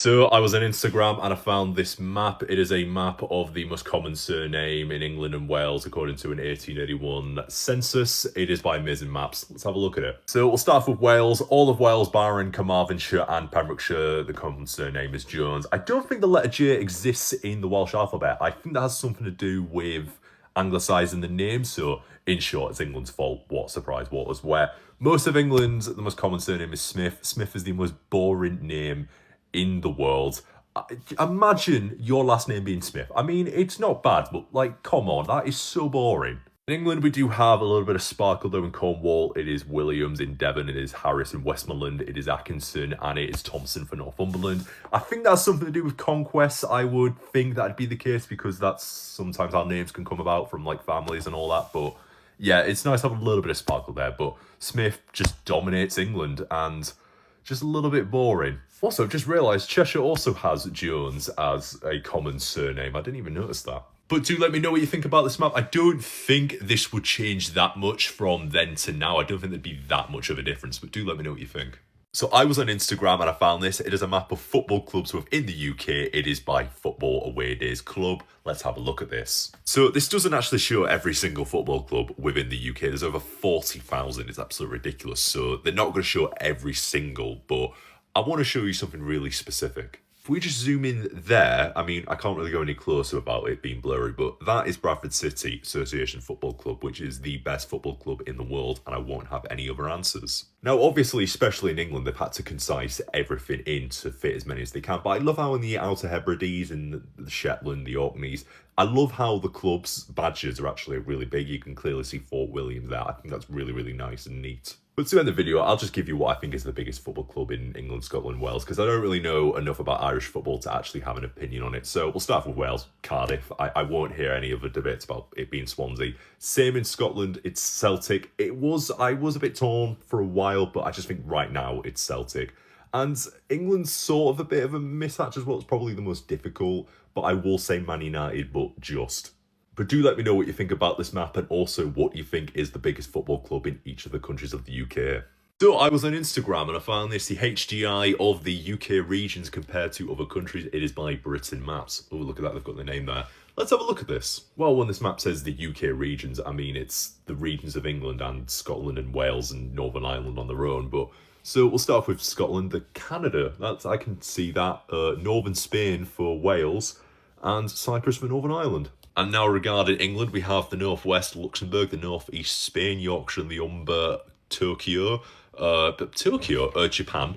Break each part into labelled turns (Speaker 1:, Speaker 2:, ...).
Speaker 1: So I was on Instagram and I found this map. It is a map of the most common surname in England and Wales according to an 1881 census. It is by Amazing Maps. Let's have a look at it. So we'll start off with Wales. All of Wales, barring Carmarthenshire and Pembrokeshire, the common surname is Jones. I don't think the letter J exists in the Welsh alphabet. I think that has something to do with anglicising the name. So in short, it's England's fault. What surprise, what was where. Most of England, the most common surname is Smith. Smith is the most boring name in the world. Imagine your last name being Smith. I mean, it's not bad, but like, come on, that is so boring. In England, we do have a little bit of sparkle though in Cornwall. It is Williams in Devon, it is Harris in Westmoreland, it is Atkinson, and it is Thompson for Northumberland. I think that's something to do with conquests. I would think that'd be the case because that's sometimes how names can come about from like families and all that. But yeah, it's nice to have a little bit of sparkle there. But Smith just dominates England and just a little bit boring. Also, just realised Cheshire also has Jones as a common surname. I didn't even notice that. But do let me know what you think about this map. I don't think this would change that much from then to now. I don't think there'd be that much of a difference, but do let me know what you think. So I was on Instagram and I found this. It is a map of football clubs within the UK. It is by Football Away Days Club. Let's have a look at this. So this doesn't actually show every single football club within the UK. There's over 40,000. It's absolutely ridiculous. So they're not going to show every single, but I want to show you something really specific. If we just zoom in there, I mean, I can't really go any closer about it being blurry, but that is Bradford City Association Football Club, which is the best football club in the world, and I won't have any other answers. Now, obviously, especially in England, they've had to concise everything in to fit as many as they can, but I love how in the Outer Hebrides and the Shetland, the Orkneys, I love how the club's badges are actually really big. You can clearly see Fort William there. I think that's really, really nice and neat. But to end the video, I'll just give you what I think is the biggest football club in England, Scotland, Wales, because I don't really know enough about Irish football to actually have an opinion on it. So we'll start with Wales, Cardiff. I won't hear any other debates about it being Swansea. Same in Scotland, it's Celtic. I was a bit torn for a while, but I just think right now it's Celtic. And England's sort of a bit of a mismatch as well. It's probably the most difficult, but I will say Man United, but just. But do let me know what you think about this map and also what you think is the biggest football club in each of the countries of the UK. So I was on Instagram and I found this, the HDI of the UK regions compared to other countries. It is by Britain Maps. Oh, look at that, they've got the name there. Let's have a look at this. Well, when this map says the UK regions, I mean, it's the regions of England and Scotland and Wales and Northern Ireland on their own. But so we'll start off with Scotland, the Canada. I can see that. Northern Spain for Wales and Cyprus for Northern Ireland. And now regarding England, we have the Northwest, Luxembourg, the Northeast, Spain, Yorkshire and the Umber, Tokyo, Japan,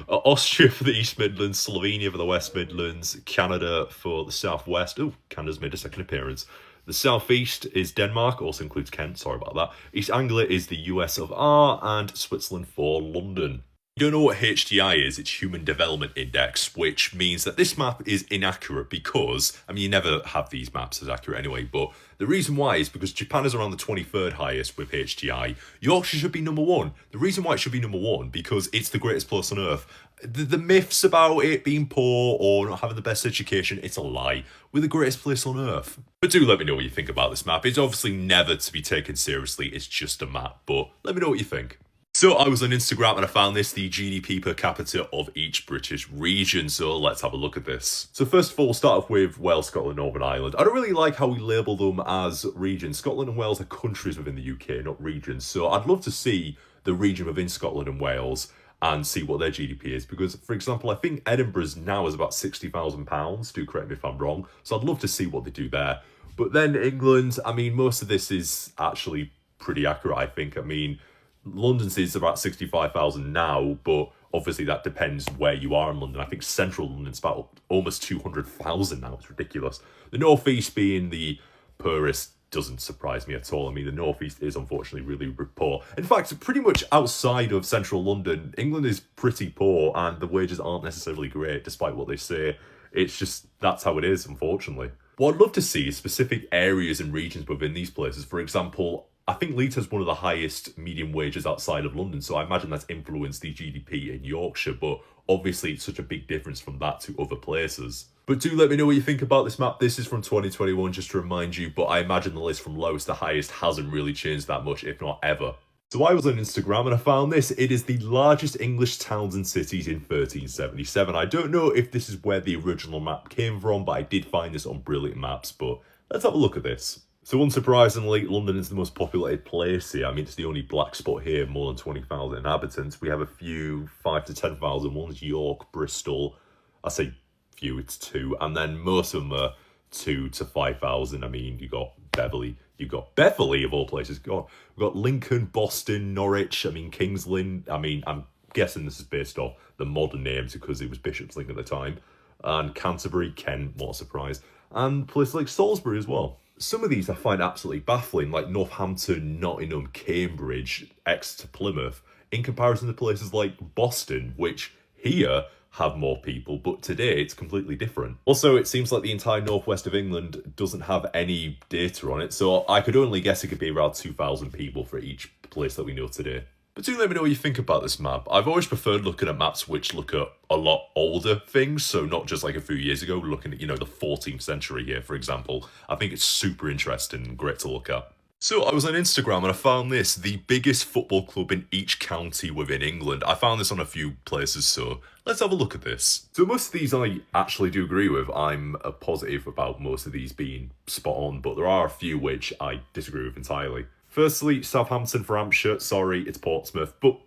Speaker 1: Austria for the East Midlands, Slovenia for the West Midlands, Canada for the Southwest. Oh, Canada's made a second appearance. The Southeast is Denmark, also includes Kent, sorry about that. East Anglia is the US of R, and Switzerland for London. You don't know what HDI is, it's Human Development Index, which means that this map is inaccurate because, I mean, you never have these maps as accurate anyway, but the reason why is because Japan is around the 23rd highest with HDI. Yorkshire should be number one. The reason why it should be number one, because it's the greatest place on earth. The myths about it being poor or not having the best education, it's a lie. We're the greatest place on earth. But do let me know what you think about this map. It's obviously never to be taken seriously, it's just a map, but let me know what you think. So I was on Instagram and I found this, the GDP per capita of each British region. So let's have a look at this. So first of all, we'll start off with Wales, Scotland, Northern Ireland. I don't really like how we label them as regions. Scotland and Wales are countries within the UK, not regions. So I'd love to see the region within Scotland and Wales and see what their GDP is. Because, for example, I think Edinburgh's now is about £60,000. Do correct me if I'm wrong. So I'd love to see what they do there. But then England, I mean, most of this is actually pretty accurate, I think. I mean, London's is about 65,000 now, but obviously that depends where you are in London. I think central London's about almost 200,000 now. It's ridiculous. The northeast being the poorest doesn't surprise me at all. I mean, the northeast is unfortunately really poor. In fact, pretty much outside of central London, England is pretty poor and the wages aren't necessarily great, despite what they say. It's just, that's how it is, unfortunately. What I'd love to see is specific areas and regions within these places. For example, I think Leeds has one of the highest median wages outside of London, so I imagine that's influenced the GDP in Yorkshire, but obviously it's such a big difference from that to other places. But do let me know what you think about this map. This is from 2021, just to remind you, but I imagine the list from lowest to highest hasn't really changed that much, if not ever. So I was on Instagram and I found this. It is the largest English towns and cities in 1377. I don't know if this is where the original map came from, but I did find this on Brilliant Maps. But let's have a look at this. So unsurprisingly, London is the most populated place here. I mean, it's the only black spot here, more than 20,000 inhabitants. We have a few 5 to 10,000 ones, York, Bristol. I say few, it's two. And then most of them are 2 to 5,000. I mean, you got Beverly of all places. We've got Lincoln, Boston, Norwich. I mean, Kings Lynn. I mean, I'm guessing this is based off the modern names because it was Bishop's Link at the time. And Canterbury, Kent, what a surprise. And places like Salisbury as well. Some of these I find absolutely baffling, like Northampton, Nottingham, Cambridge, Exeter, Plymouth, in comparison to places like Boston, which here have more people, but today it's completely different. Also, it seems like the entire northwest of England doesn't have any data on it, so I could only guess it could be around 2,000 people for each place that we know today. But do let me know what you think about this map. I've always preferred looking at maps which look at a lot older things, so not just like a few years ago, looking at, the 14th century here, for example. I think it's super interesting and great to look at. So I was on Instagram and I found this, the biggest football club in each county within England. I found this on a few places, so let's have a look at this. So most of these I actually do agree with. I'm positive about most of these being spot on, but there are a few which I disagree with entirely. Firstly, Southampton for Hampshire. Sorry, it's Portsmouth, but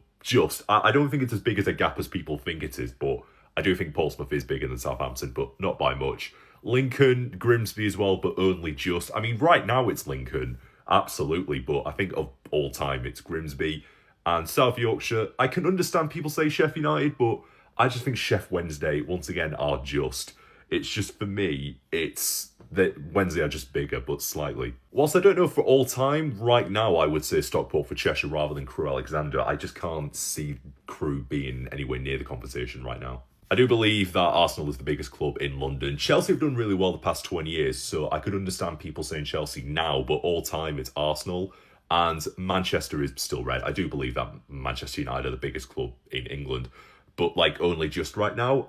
Speaker 1: I don't think it's as big as a gap as people think it is, but I do think Portsmouth is bigger than Southampton, but not by much. Lincoln, Grimsby as well, but only just. I mean, right now it's Lincoln, absolutely, but I think of all time it's Grimsby. And South Yorkshire, I can understand people say Sheffield United, but I just think Sheff Wednesday, once again, are just. It's just, for me, it's that Wednesday are just bigger, but slightly. Whilst I don't know for all time, right now I would say Stockport for Cheshire rather than Crewe Alexandra. I just can't see Crewe being anywhere near the competition right now. I do believe that Arsenal is the biggest club in London. Chelsea have done really well the past 20 years, so I could understand people saying Chelsea now, but all time it's Arsenal. And Manchester is still red. I do believe that Manchester United are the biggest club in England, but like only just right now.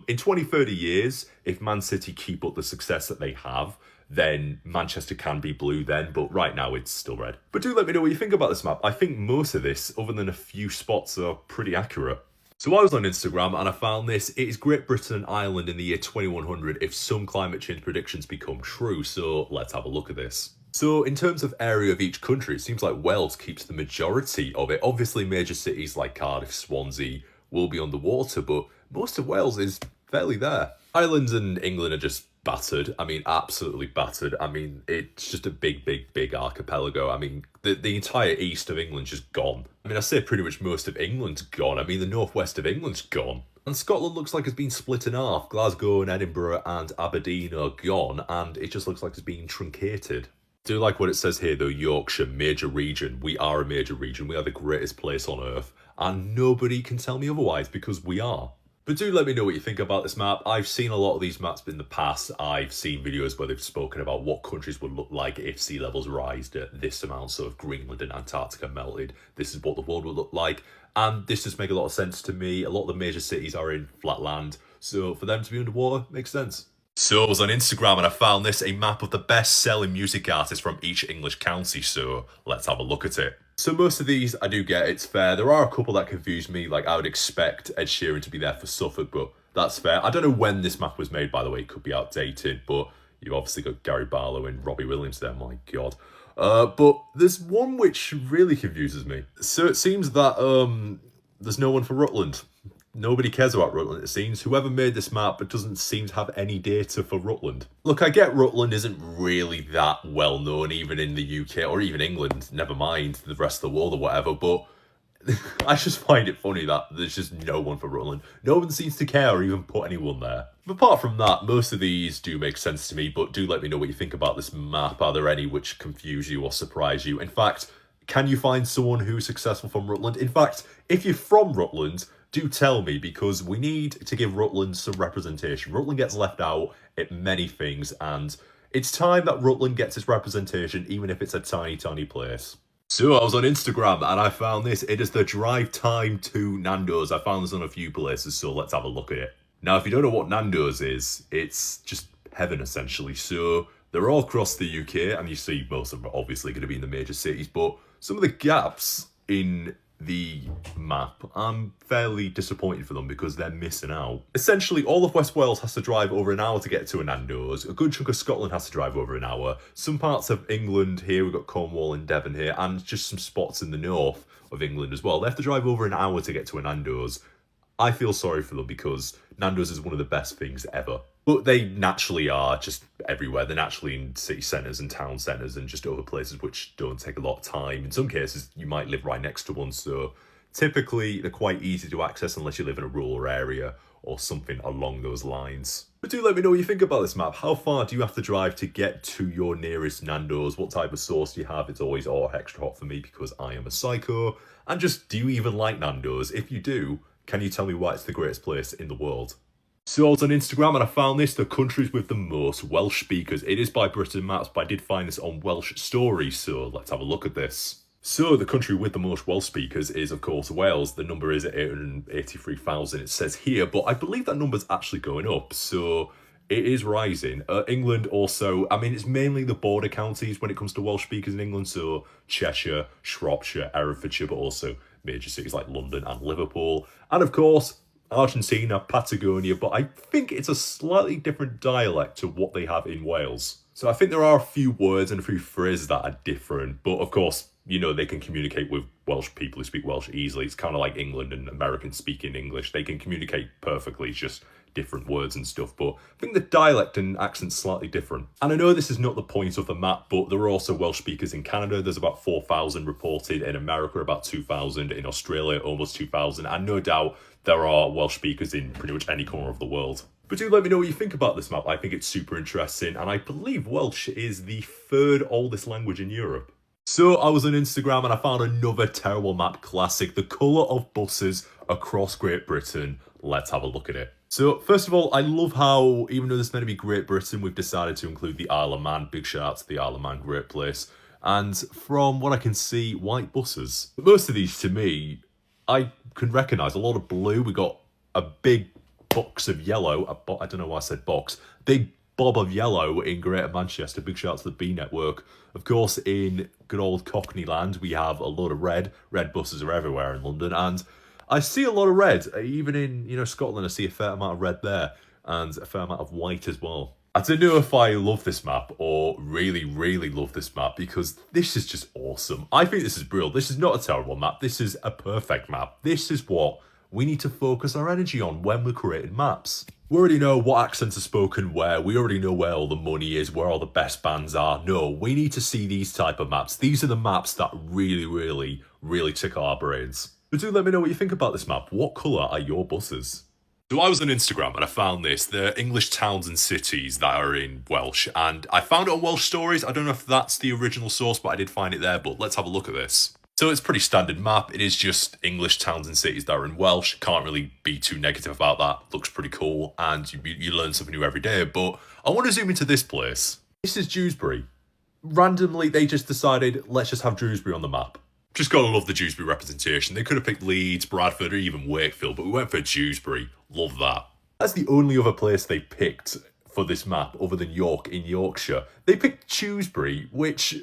Speaker 1: In 20, 30 years, if Man City keep up the success that they have, then Manchester can be blue then, but right now it's still red. But do let me know what you think about this map. I think most of this, other than a few spots, are pretty accurate. So I was on Instagram and I found this. It is Great Britain and Ireland in the year 2100 if some climate change predictions become true. So let's have a look at this. So in terms of area of each country, it seems like Wales keeps the majority of it. Obviously major cities like Cardiff, Swansea will be underwater, but most of Wales is fairly there. Ireland and England are just battered. I mean, absolutely battered. I mean, it's just a big archipelago. I mean, the entire east of England's just gone. I mean, I say pretty much most of England's gone. I mean, the northwest of England's gone. And Scotland looks like it's been split in half. Glasgow and Edinburgh and Aberdeen are gone, and it just looks like it's being truncated. I do like what it says here though, Yorkshire, major region. We are a major region. We are the greatest place on earth. And nobody can tell me otherwise because we are. But do let me know what you think about this map. I've seen a lot of these maps in the past. I've seen videos where they've spoken about what countries would look like if sea levels rised at this amount. So if Greenland and Antarctica melted, this is what the world would look like. And this just makes a lot of sense to me. A lot of the major cities are in flat land. So for them to be underwater makes sense. So I was on Instagram and I found this, a map of the best-selling music artists from each English county, so let's have a look at it. So most of these, I do get, it's fair. There are a couple that confuse me, like I would expect Ed Sheeran to be there for Suffolk, but that's fair. I don't know when this map was made, by the way, it could be outdated, but you've obviously got Gary Barlow and Robbie Williams there, my God. But there's one which really confuses me. So it seems that there's no one for Rutland. Nobody cares about Rutland, it seems. Whoever made this map doesn't seem to have any data for Rutland. Look, I get Rutland isn't really that well known, even in the UK or even England, never mind the rest of the world or whatever, but I just find it funny that there's just no one for Rutland. No one seems to care or even put anyone there. But apart from that, most of these do make sense to me, but do let me know what you think about this map. Are there any which confuse you or surprise you? In fact, can you find someone who's successful from Rutland? In fact, if you're from Rutland, do tell me, because we need to give Rutland some representation. Rutland gets left out at many things, and it's time that Rutland gets its representation, even if it's a tiny place. So I was on Instagram and I found this. It is the drive time to Nando's. I found this on a few places, so let's have a look at it. Now, if you don't know what Nando's is, it's just heaven, essentially. So they're all across the UK, and you see most of them are obviously going to be in the major cities, but some of the gaps in the map, I'm fairly disappointed for them because they're missing out. Essentially, all of West Wales has to drive over an hour to get to a Nando's. A good chunk of Scotland has to drive over an hour. Some parts of England here, we've got Cornwall and Devon here, and just some spots in the north of England as well. They have to drive over an hour to get to a Nando's. I feel sorry for them because Nando's is one of the best things ever. But they naturally are just everywhere. They're naturally in city centres and town centres and just other places which don't take a lot of time. In some cases, you might live right next to one, so typically they're quite easy to access unless you live in a rural area or something along those lines. But do let me know what you think about this map. How far do you have to drive to get to your nearest Nando's? What type of sauce do you have? It's always all extra hot for me because I am a psycho. And just, do you even like Nando's? If you do, can you tell me why it's the greatest place in the world? So I was on Instagram and I found this, the countries with the most Welsh speakers. It is by Britain Maps, but I did find this on Welsh Stories, so let's have a look at this. So the country with the most Welsh speakers is, of course, Wales. The number is at 883,000, it says here, but I believe that number's actually going up, so it is rising. England also, I mean, it's mainly the border counties when it comes to Welsh speakers in England, so Cheshire, Shropshire, Herefordshire, but also major cities like London and Liverpool. And of course, Argentina, Patagonia, but I think it's a slightly different dialect to what they have in Wales. So I think there are a few words and a few phrases that are different, but of course, you know, they can communicate with Welsh people who speak Welsh easily. It's kind of like England and Americans speaking English. They can communicate perfectly, it's just different words and stuff, but I think the dialect and accent's slightly different. And I know this is not the point of the map, but there are also Welsh speakers in Canada. There's about 4,000 reported, in America about 2,000, in Australia almost 2,000, and no doubt there are Welsh speakers in pretty much any corner of the world. But do let me know what you think about this map. I think it's super interesting, and I believe Welsh is the third oldest language in Europe. So I was on Instagram and I found another terrible map classic, the colour of buses across Great Britain. Let's have a look at it. So first of all, I love how, even though this is meant to be Great Britain, we've decided to include the Isle of Man. Big shout out to the Isle of Man, great place. And from what I can see, white buses. But most of these, to me, I can recognise a lot of blue. We got a big box of yellow. I don't know why I said box. Big bob of yellow in Greater Manchester. Big shout out to the B Network. Of course, in good old Cockney land, we have a lot of red. Red buses are everywhere in London, and I see a lot of red. Even in, you know, Scotland, I see a fair amount of red there, and a fair amount of white as well. I don't know if I love this map or really, really love this map because this is just awesome. I think this is brilliant. This is not a terrible map. This is a perfect map. This is what we need to focus our energy on when we're creating maps. We already know what accents are spoken where. We already know where all the money is, where all the best bands are. No, we need to see these type of maps. These are the maps that really, really, really tickle our brains. But do let me know what you think about this map. What colour are your buses? So I was on Instagram and I found this, the English towns and cities that are in Welsh, and I found it on Welsh Stories. I don't know if that's the original source, but I did find it there, but let's have a look at this. So it's a pretty standard map. It is just English towns and cities that are in Welsh. Can't really be too negative about that. Looks pretty cool, and you learn something new every day, but I want to zoom into this place. This is Dewsbury. Randomly, they just decided, let's just have Dewsbury on the map. Just gotta love the Dewsbury representation. They could have picked Leeds, Bradford, or even Wakefield, but we went for Dewsbury. Love that. That's the only other place they picked for this map, other than York in Yorkshire. They picked Dewsbury, which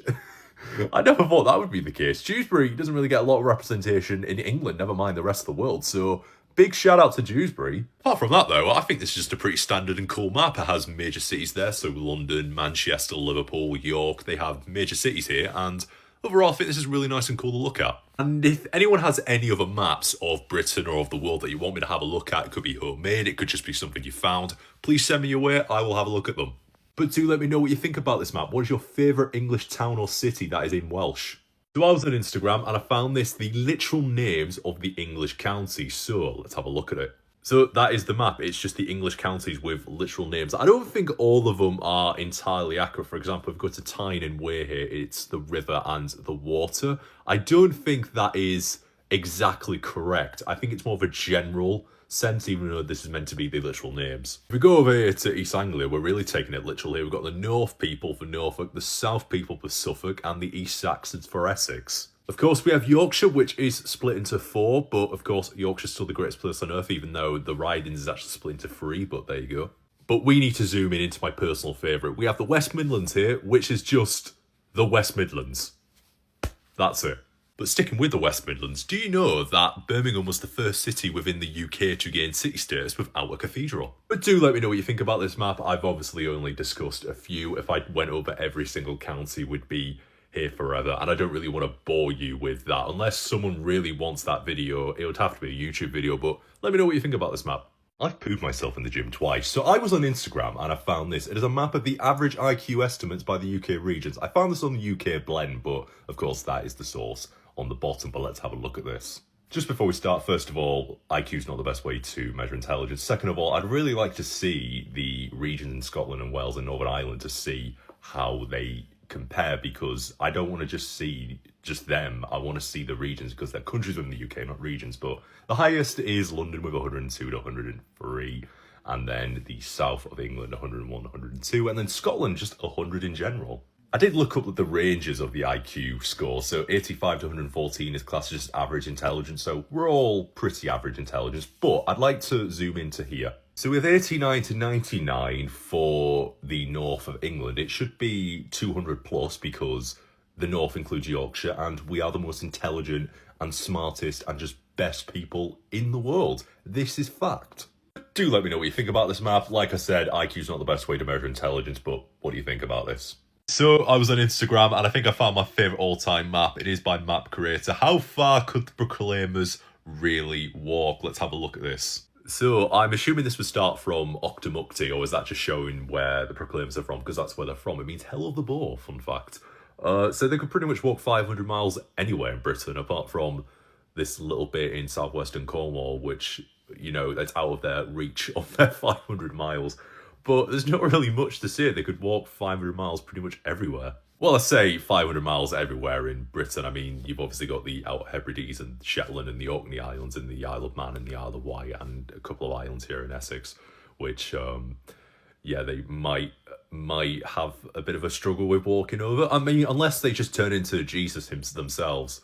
Speaker 1: I never thought that would be the case. Dewsbury doesn't really get a lot of representation in England, never mind the rest of the world, so big shout out to Dewsbury. Apart from that though, I think this is just a pretty standard and cool map. It has major cities there, so London, Manchester, Liverpool, York, they have major cities here, and overall, I think this is really nice and cool to look at. And if anyone has any other maps of Britain or of the world that you want me to have a look at, it could be homemade, it could just be something you found, please send me your way, I will have a look at them. But do let me know what you think about this map. What is your favourite English town or city that is in Welsh? So I was on Instagram and I found this, the literal names of the English counties. So let's have a look at it. So that is the map. It's just the English counties with literal names. I don't think all of them are entirely accurate. For example, if we go to Tyne and Wear here, it's the river and the water. I don't think that is exactly correct. I think it's more of a general sense, even though this is meant to be the literal names. If we go over here to East Anglia, we're really taking it literal here. We've got the North people for Norfolk, the South people for Suffolk, and the East Saxons for Essex. Of course, we have Yorkshire, which is split into 4, but of course, Yorkshire's still the greatest place on earth, even though the Ridings is actually split into 3, but there you go. But we need to zoom in into my personal favourite. We have the West Midlands here, which is just the West Midlands. That's it. But sticking with the West Midlands, do you know that Birmingham was the first city within the UK to gain city status without a cathedral? But do let me know what you think about this map. I've obviously only discussed a few. If I went over every single county, we'd be here forever, and I don't really want to bore you with that. Unless someone really wants that video, it would have to be a YouTube video, but let me know what you think about this map. I've proved myself in the gym twice. So I was on Instagram and I found this. It is a map of the average IQ estimates by the UK regions. I found this on the UK blend, but of course that is the source on the bottom, but let's have a look at this. Just before we start, first of all, IQ is not the best way to measure intelligence. Second of all, I'd really like to see the regions in Scotland and Wales and Northern Ireland to see how they compare, because I don't want to just see just them. I want to see the regions, because they're countries within the UK, not regions. But the highest is London with 102 to 103, and then the south of England 101, 102, and then Scotland just 100 in general. I did look up the ranges of the IQ score. So 85 to 114 is classed as average intelligence. So we're all pretty average intelligence, but I'd like to zoom into here. So with 89 to 99 for the north of England, it should be 200 plus, because the north includes Yorkshire and we are the most intelligent and smartest and just best people in the world. This is fact. Do let me know what you think about this map. Like I said, IQ is not the best way to measure intelligence, but what do you think about this? So I was on Instagram and I think I found my favourite all-time map. It is by Map Creator. How far could the Proclaimers really walk? Let's have a look at this. So I'm assuming this would start from Octomukti, or is that just showing where the Proclaimers are from? Because that's where they're from. It means hell of the boar, fun fact. So they could pretty much walk 500 miles anywhere in Britain, apart from this little bit in southwestern Cornwall, which, you know, that's out of their reach of their 500 miles. But there's not really much to say. They could walk 500 miles pretty much everywhere. Well, I say 500 miles everywhere in Britain. I mean, you've obviously got the Outer Hebrides and Shetland and the Orkney Islands and the Isle of Man and the Isle of Wight and a couple of islands here in Essex, which, yeah, they might have a bit of a struggle with walking over. I mean, unless they just turn into Jesus themselves,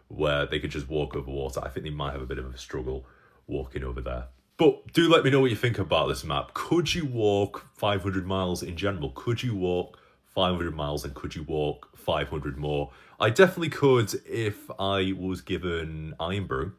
Speaker 1: where they could just walk over water. I think they might have a bit of a struggle walking over there. But do let me know what you think about this map. Could you walk 500 miles in general? Could you walk 500 miles and could you walk 500 more? I definitely could if I was given Iron Brew.